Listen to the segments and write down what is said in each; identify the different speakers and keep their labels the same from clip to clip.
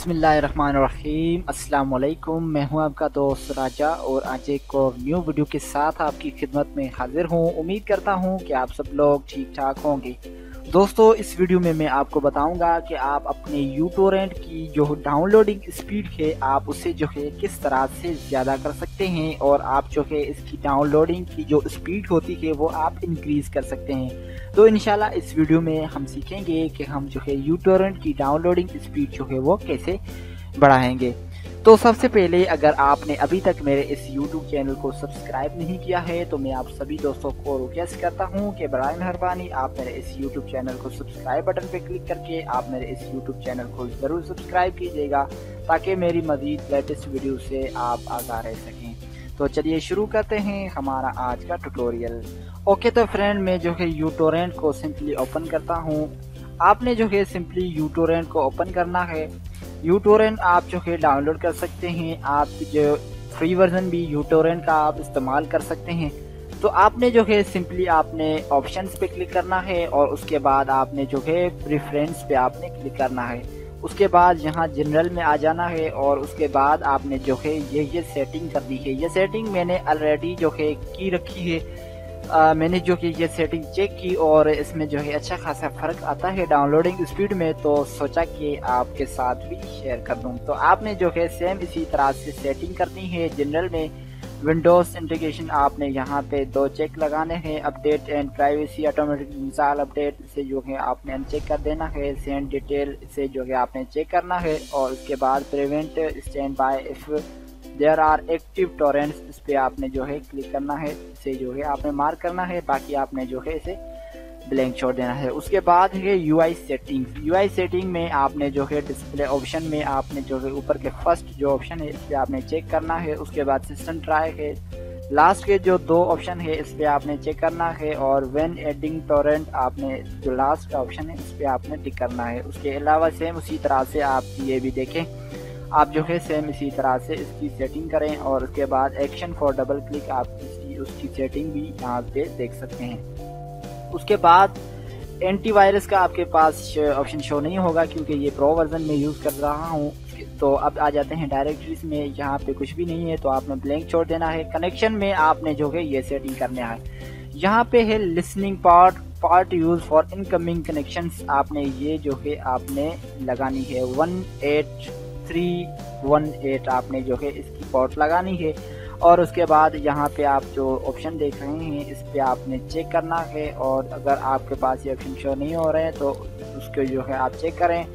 Speaker 1: बिस्मिल्लाहिर्रहमानिर्रहीम। अस्सलाम वालेकुम। मैं हूं आपका दोस्त राजा और आज एक और न्यू वीडियो के साथ आपकी खिदमत में हाजिर हूं। उम्मीद करता हूं कि आप सब लोग ठीक ठाक होंगे। दोस्तों, इस वीडियो में मैं आपको बताऊंगा कि आप अपने यूटोरेंट की जो डाउनलोडिंग स्पीड है आप उसे जो है किस तरह से ज़्यादा कर सकते हैं और आप जो है इसकी डाउनलोडिंग की जो स्पीड होती है वो आप इंक्रीज़ कर सकते हैं। तो इंशाल्लाह इस वीडियो में हम सीखेंगे कि हम जो है यूटोरेंट की डाउनलोडिंग स्पीड जो है वो कैसे बढ़ाएंगे। तो सबसे पहले अगर आपने अभी तक मेरे इस YouTube चैनल को सब्सक्राइब नहीं किया है तो मैं आप सभी दोस्तों को रिक्वेस्ट करता हूं कि बराए मेहरबानी आप मेरे इस YouTube चैनल को सब्सक्राइब बटन पे क्लिक करके आप मेरे इस YouTube चैनल को ज़रूर सब्सक्राइब कीजिएगा ताकि मेरी मज़ीद लेटेस्ट वीडियो से आप आगाह रह सकें। तो चलिए शुरू करते हैं हमारा आज का ट्यूटोरियल। ओके, तो फ्रेंड मैं जो है यूटोरेंट को सिंपली ओपन करता हूँ। आपने जो है सिंपली यूटोरेंट को ओपन करना है। यूटोरेंट आप जो है डाउनलोड कर सकते हैं। आप जो फ्री वर्जन भी यूटोरेंट का आप इस्तेमाल कर सकते हैं। तो आपने जो है सिंपली आपने ऑप्शंस पे क्लिक करना है और उसके बाद आपने जो है प्रेफरेंस पे आपने क्लिक करना है। उसके बाद यहाँ जनरल में आ जाना है और उसके बाद आपने जो है ये सेटिंग करनी है। ये सेटिंग मैंने ऑलरेडी जो है की रखी है। मैंने जो कि ये सेटिंग चेक की और इसमें जो है अच्छा खासा फ़र्क आता है डाउनलोडिंग स्पीड में, तो सोचा कि आपके साथ भी शेयर कर दूं। तो आपने जो है सेम इसी तरह से सेटिंग करनी है। जनरल में विंडोज़ इंटीग्रेशन आपने यहाँ पे 2 चेक लगाने हैं। Update and privacy automatic install update से जो है आपने अनचेक कर देना है। सेंड डिटेल से जो है आपने चेक करना है और उसके बाद prevent stand by if there are active torrents, इस पे आपने जो है क्लिक करना है। इसे जो है आपने मार्क करना है, बाकी आपने जो है इसे ब्लैंक छोड़ देना है। उसके बाद है यूआई सेटिंग। यूआई सेटिंग में आपने जो है डिस्प्ले ऑप्शन में आपने जो है ऊपर के फर्स्ट जो ऑप्शन है इस पे आपने चेक करना है। उसके बाद सिस्टम ट्राई है, लास्ट के जो 2 ऑप्शन है इस पे आपने चेक करना है और व्हेन एडिंग टोरेंट आपने जो लास्ट का ऑप्शन है इस पे आपने टिक करना है। उसके अलावा सेम उसी तरह से आप ये भी देखें, आप जो है सेम इसी तरह से इसकी सेटिंग करें और उसके बाद एक्शन फॉर डबल क्लिक आप उसकी सेटिंग भी यहाँ पे देख सकते हैं। उसके बाद एंटीवायरस का आपके पास ऑप्शन शो नहीं होगा क्योंकि ये प्रो वर्जन में यूज़ कर रहा हूँ। तो अब आ जाते हैं डायरेक्टरीज में, यहाँ पे कुछ भी नहीं है तो आपने ब्लैंक छोड़ देना है। कनेक्शन में आपने जो है ये सेटिंग करना है। यहाँ पे है listening part use for incoming connections, आपने ये जो है आपने लगानी है 18318 आपने जो है इसकी पोर्ट लगानी है। और उसके बाद यहाँ पे आप जो ऑप्शन देख रहे हैं इस पे आपने चेक करना है और अगर आपके पास ये ऑप्शन शो नहीं हो रहे हैं तो उसको जो है आप चेक करें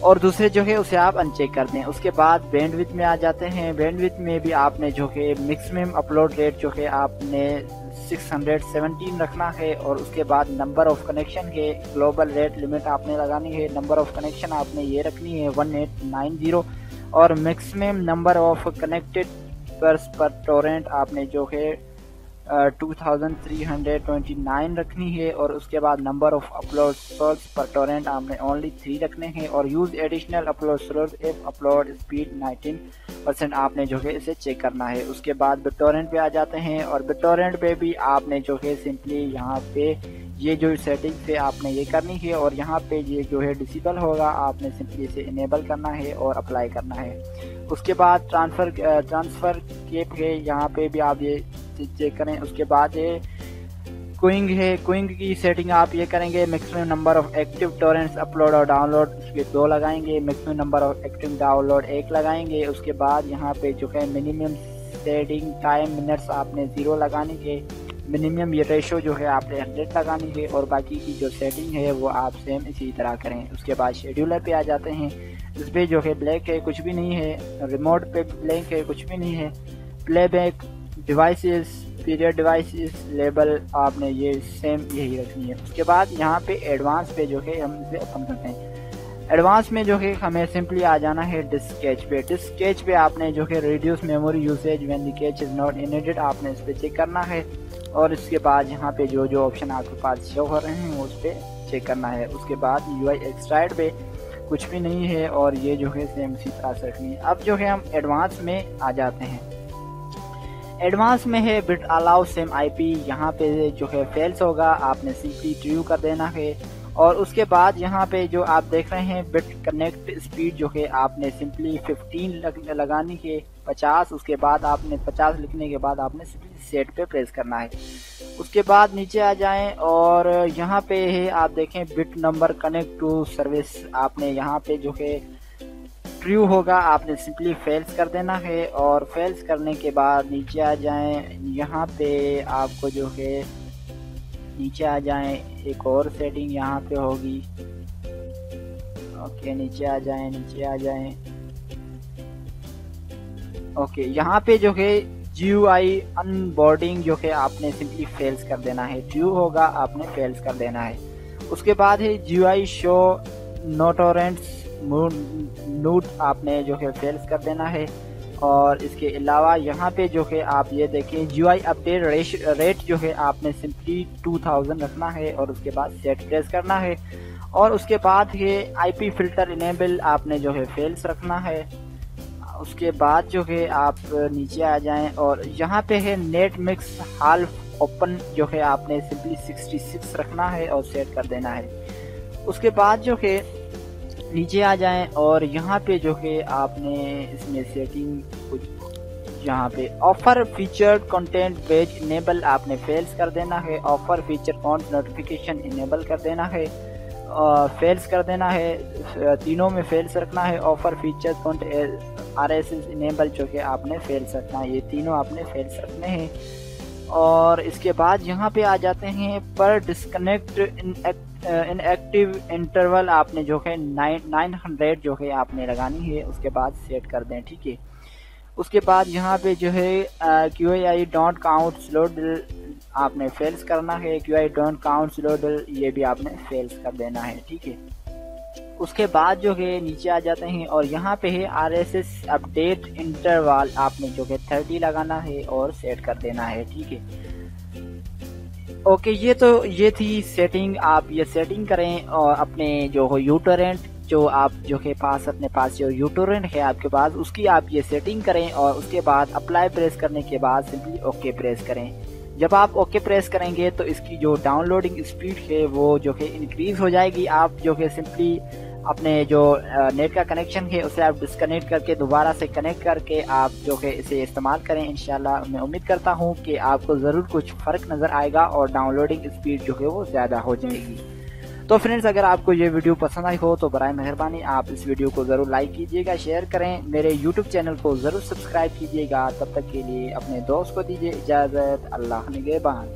Speaker 1: और दूसरे जो है उसे आप अनचेक कर दें। उसके बाद बैंडविड्थ में आ जाते हैं। बैंडविड्थ में भी आपने जो है मैक्सिमम अपलोड रेट जो है आपने 617 रखना है और उसके बाद नंबर ऑफ कनेक्शन है, ग्लोबल रेट लिमिट आपने लगानी है। नंबर ऑफ कनेक्शन आपने ये रखनी है 1890 और मैक्सिमम नंबर ऑफ कनेक्टेड पर टोरेंट आपने जो है 2329 रखनी है और उसके बाद number of upload slots per Torrent आपने ओनली 3 रखने हैं और use additional upload slots if upload speed 19% आपने जो है इसे चेक करना है। उसके बाद बिटटोरेंट पे आ जाते हैं और बिटटोरेंट पे भी आपने जो है सिंपली यहाँ पे ये जो सेटिंग से आपने ये करनी है और यहाँ पे ये जो है डिसेबल होगा आपने सिंपली इसे इनेबल करना है और अप्लाई करना है। उसके बाद ट्रांसफ़र केप है, यहाँ पे भी आप ये चेक करें। उसके बाद ये क्विंग है, क्विंग की सेटिंग आप ये करेंगे maximum number of active torrents upload और डाउनलोड उसके 2 लगाएंगे, maximum number of active download 1 लगाएंगे। उसके बाद यहाँ पे जो है मिनिमम सेटिंग टाइम मिनट्स आपने 0 लगानी है। मिनिमम ये रेशो जो है आपने 100 लगानी है और बाकी की जो सेटिंग है वो आप सेम इसी तरह करें। उसके बाद शेड्यूलर पे आ जाते हैं, इस पर जो है ब्लैक है कुछ भी नहीं है, रिमोट पे ब्लैक है कुछ भी नहीं है, playback devices period devices label आपने ये सेम यही रखनी है। उसके बाद यहाँ पे एडवांस पे जो है हम इसे ओपन करते हैं। एडवांस में जो है हमें सिंपली आ जाना है डिस्क कैच पे। डिस्क कैच पे आपने जो है reduce memory usage when the catch is not needed आपने इस पे चेक करना है और इसके बाद यहाँ पे जो जो ऑप्शन आपके पास शो हो रहे हैं उस पर चेक करना है। उसके बाद यूआई एक्सट्राइड पे कुछ भी नहीं है और ये जो है सेम इसी तरह से रखनी है। अब जो है हम एडवांस में आ जाते हैं। एडवांस में है बिट अलाउ सेम आईपी, यहाँ पे जो है फेल्स होगा आपने सिंपली ट्रू कर देना है और उसके बाद यहाँ पे जो आप देख रहे हैं बिट कनेक्ट स्पीड जो है आपने सिंपली 15 लगानी है 50, उसके बाद आपने 50 लिखने के बाद आपने सिंपली सेट पे प्रेस करना है। उसके बाद नीचे आ जाएं और यहाँ पे है आप देखें bit number connect to service, आपने यहाँ पे जो है ट्रू होगा आपने सिंपली फेल्स कर देना है। और फेल्स करने के बाद नीचे आ जाएं, यहाँ पे आपको जो है नीचे आ जाएं, एक और सेटिंग यहाँ पे होगी। ओके नीचे आ जाएं। ओके यहाँ पे जो है GUI अनबोर्डिंग जो है आपने सिंपली फेल्स कर देना है, ट्रू होगा आपने फेल्स कर देना है। उसके बाद है GUI शो नोटोरेंट्स नोट आपने जो है फेल्स कर देना है। और इसके अलावा यहाँ पे जो है आप ये देखें GUI अपडेट रेट जो है आपने सिंपली 2000 रखना है और उसके बाद सेट प्रेस करना है। और उसके बाद ये IP फिल्टर इनेबल आपने जो है फेल्स रखना है। उसके बाद जो है आप नीचे आ जाएं और यहाँ पे है नेट मिक्स हाल्फ ओपन जो है आपने सिंपली 66 रखना है और सेट कर देना है। उसके बाद जो है नीचे आ जाएं और यहाँ पे जो है आपने इसमें सेटिंग कुछ यहाँ पे offer featured content page enable आपने फेल्स कर देना है, offer feature can't notification enable कर देना है, फेल्स कर देना है, तीनों में फेल्स रखना है। Offer feature can't RSS enable जो कि आपने फेल्स रखना है, ये तीनों आपने फेल्स रखने हैं। और इसके बाद यहाँ पे आ जाते हैं पर डिस्कनेक्ट इनएक्टिव इंटरवल आपने जो है 900 जो है आपने लगानी है, उसके बाद सेट कर दें, ठीक है। उसके बाद यहाँ पे जो है QI डोंट काउंट स्लोड आपने फेल्स करना है, QI डोंट काउंट स्लोड ये भी आपने फेल्स कर देना है, ठीक है। उसके बाद जो है नीचे आ जाते हैं और यहाँ पे है RSS अपडेट इंटरवल आपने जो है 30 लगाना है और सेट कर देना है, ठीक है। ओके ये थी सेटिंग, आप ये सेटिंग करें और अपने जो हो यूटोरेंट जो आप जो के पास अपने पास जो यूटोरेंट है आपके पास उसकी आप ये सेटिंग करें और उसके बाद अप्लाई प्रेस करने के बाद सिंपली ओके प्रेस करें। जब आप ओके प्रेस करेंगे तो इसकी जो डाउनलोडिंग स्पीड है वो जो है इंक्रीज हो जाएगी। आप जो है सिंपली अपने जो नेट का कनेक्शन है उसे आप डिस्कनेक्ट करके दोबारा से कनेक्ट करके आप जो है इसे इस्तेमाल करें। इंशाल्लाह मैं उम्मीद करता हूँ कि आपको ज़रूर कुछ फ़र्क नज़र आएगा और डाउनलोडिंग स्पीड जो है वो ज़्यादा हो जाएगी। तो फ्रेंड्स अगर आपको ये वीडियो पसंद आई हो तो बराए मेहरबानी आप इस वीडियो को ज़रूर लाइक कीजिएगा, शेयर करें, मेरे यूट्यूब चैनल को ज़रूर सब्सक्राइब कीजिएगा। तब तक के लिए अपने दोस्त को दीजिए इजाज़त, अल्लाह निगहबान।